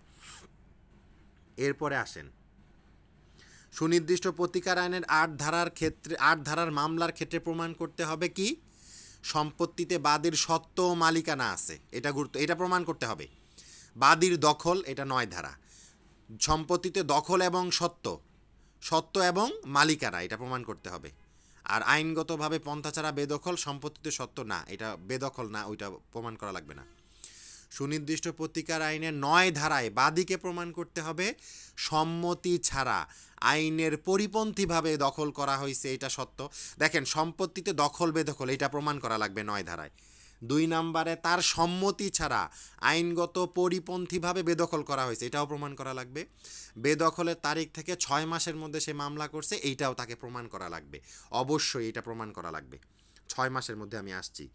এরপরে আসেন, সুনির্দিষ্ট প্রতিকার আইনের 8 ধারার ক্ষেত্রে 8 ধারার মামলার ক্ষেত্রে প্রমাণ করতে হবে কি সম্পত্তিতে বাদীর সত্ত্ব ও মালিকানা আছে, এটা প্রমাণ করতে হবে। বাদীর দখল, এটা 9 ধারা। সম্পত্তিতে দখল এবং সত্ত্ব এবং মালিকানা, এটা প্রমাণ করতে হবে। আর আইনগতভাবে পন্থা ছাড়া বেদখল, সম্পত্তিতে সত্ত্ব না, এটা বেদখল না, ওইটা প্রমাণ করা লাগবে না। সুনির্দিষ্ট প্রতিকার আইনের 9 ধারায় বাদীকে প্রমাণ করতে হবে সম্মতি ছাড়া আইনের পরিপন্থীভাবে দখল করা হয়েছে, এটা সত্য। দেখেন সম্পত্তিতে দখল বেদখল এটা প্রমাণ করা লাগবে 9 ধারায়। 2 নম্বরে তার সম্মতি ছাড়া আইনগত পরিপন্থীভাবে বেদখল করা হয়েছে, এটাও প্রমাণ করা লাগবে। বেদখলের তারিখ থেকে 6 মাসের মধ্যে সে মামলা করছে, এইটাও তাকে প্রমাণ করা লাগবে। অবশ্যই এটা প্রমাণ করা লাগবে 6 মাসের মধ্যে। আমি আসছি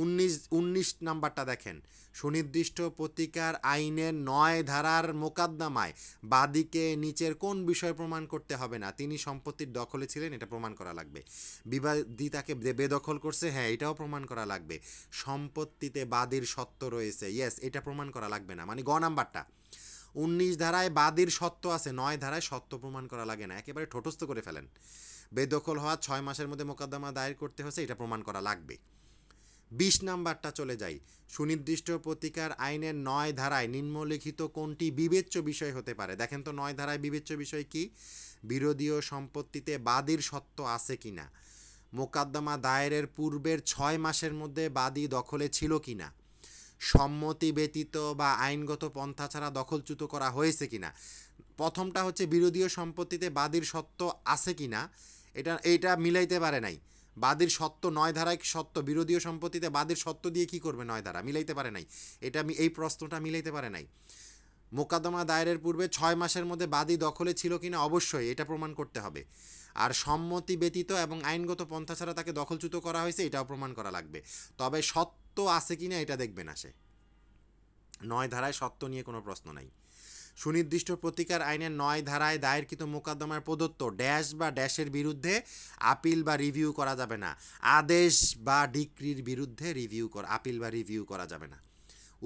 19 নাম্বারটা দেখেন, সুনির্দিষ্ট প্রতিকার আইনের 9 ধারার মোকদ্দমায় বাদীকে নিচের কোন বিষয় প্রমাণ করতে হবে না। তিনি সম্পত্তির দখলে ছিলেন, এটা প্রমাণ করা লাগবে। বিবাদী তাকে বেদখল করছে, হ্যাঁ এটাও প্রমাণ করা লাগবে। সম্পত্তিতে বাদীর সত্ত্ব রয়েছে, ইয়েস এটা প্রমাণ করা লাগবে না। মানে গ নাম্বারটা 19 ধারায় বাদীর সত্ত্ব আছে, 9 ধারায় সত্ত্ব প্রমাণ করা লাগে না, একেবারে ঠোঁটস্থ করে ফেলেন। বেদখল হওয়া 6 মাসের মধ্যে মোকদ্দমা দায়ের করতে হচ্ছে, এটা প্রমাণ করা লাগবে। 20 নাম্বারটা চলে যাই, সুনির্দিষ্ট প্রতিকার আইনের 9 ধারায় নিম্নলিখিত কোনটি বিবেচ্য বিষয় হতে পারে। দেখেন তো 9 ধারায় বিবেচ্য বিষয় কি। বিরোধীয় সম্পত্তিতে বাদীর সত্ত্ব আছে কিনা, মোকদ্দমা দায়েরের পূর্বের 6 মাসের মধ্যে বাদী দখলে ছিল কিনা, সম্মতি ব্যতীত বা আইনগত পন্থা ছাড়া দখলচ্যুত করা হয়েছে কিনা। প্রথমটা হচ্ছে বিরোধীয় সম্পত্তিতে বাদীর সত্ত্ব আছে কিনা, এটা মিলাইতে পারে নাই। বাদীর সত্ত্ব 9 ধারায় সত্ত্ব, বিরোধীয় সম্পত্তিতে বাদীর সত্ত্ব দিয়ে কি করবে 9 ধারা, মিলাইতে পারে নাই। এটা এই প্রশ্নটা মিলাইতে পারে নাই। মোকদ্দমা দায়েরের পূর্বে 6 মাসের মধ্যে বাদী দখলে ছিল কিনা, অবশ্যই এটা প্রমাণ করতে হবে। আর সম্মতি ব্যতীত এবং আইনগত পন্থা ছাড়া তাকে দখলচ্যুত করা হয়েছে, এটাও প্রমাণ করা লাগবে। তবে সত্য আছে কিনা এটা দেখবে না সে। 9 ধারায় সত্য নিয়ে কোনো প্রশ্ন নাই। সুনির্দিষ্ট প্রতিকার আইনের 9 ধারায় দায়েরকৃত মোকদ্দমার প্রদত্ত ড্যাশ বা ড্যাশের বিরুদ্ধে আপিল বা রিভিউ করা যাবে না। আদেশ বা ডিক্রির বিরুদ্ধে আপিল বা রিভিউ করা যাবে না।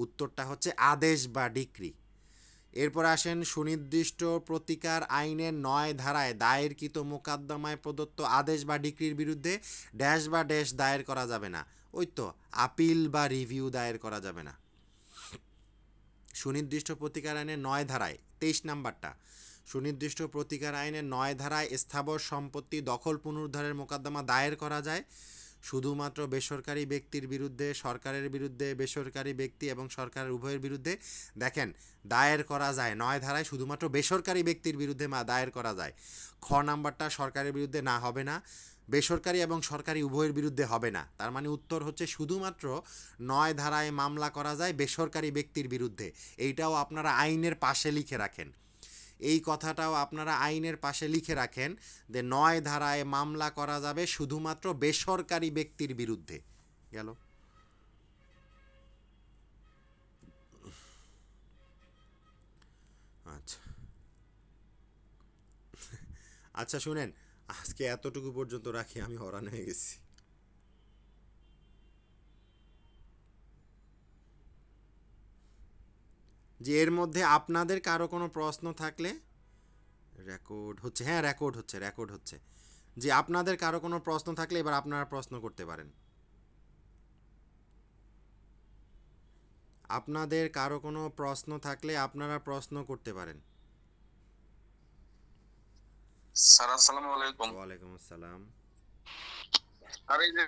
উত্তরটা হচ্ছে আদেশ বা ডিক্রি। এরপর আসেন, সুনির্দিষ্ট প্রতিকার আইনের 9 ধারায় দায়েরকৃত মোকদ্দমায় প্রদত্ত আদেশ বা ডিক্রির বিরুদ্ধে ড্যাশ বা ড্যাশ দায়ের করা যাবে না। ওই তো আপিল বা রিভিউ দায়ের করা যাবে না। সুনির্দিষ্ট প্রতিকার আইনের 9 ধারায় 23 নাম্বারটা, সুনির্দিষ্ট প্রতিকার আইনের 9 ধারায় স্থাবর সম্পত্তি দখল পুনরুদ্ধারের মোকদ্দমা দায়ের করা যায় শুধুমাত্র বেসরকারি ব্যক্তির বিরুদ্ধে, সরকারের বিরুদ্ধে, বেসরকারি ব্যক্তি এবং সরকারের উভয়ের বিরুদ্ধে। দেখেন দায়ের করা যায় 9 ধারায় শুধুমাত্র বেসরকারি ব্যক্তির বিরুদ্ধে দায়ের করা যায়। খ নাম্বারটা সরকারের বিরুদ্ধে না, হবে না। বেসরকারি এবং সরকারি উভয়ের বিরুদ্ধে হবে না। তার মানে উত্তর হচ্ছে শুধুমাত্র 9 ধারায় মামলা করা যায় বেসরকারি ব্যক্তির বিরুদ্ধে। এইটাও আপনারা আইনের পাশে লিখে রাখেন, এই কথাটাও আপনারা আইনের পাশে লিখে রাখেন যে 9 ধারায় মামলা করা যাবে শুধুমাত্র বেসরকারি ব্যক্তির বিরুদ্ধে। গেল। আচ্ছা আচ্ছা শুনেন, আজকে এতটুকু পর্যন্ত রাখি, আমি হরান হয়ে গেছি। যে এর মধ্যে আপনাদের কারো কোনো প্রশ্ন থাকলে, রেকর্ড হচ্ছে, হ্যাঁ রেকর্ড হচ্ছে। যে আপনাদের কারো কোনো প্রশ্ন থাকলে এবার আপনারা প্রশ্ন করতে পারেন। আপনাদের কারো কোনো প্রশ্ন থাকলে আপনারা প্রশ্ন করতে পারেন। স্যার আসসালামু আলাইকুম। ওয়ালাইকুম আসসালাম। আর এই যে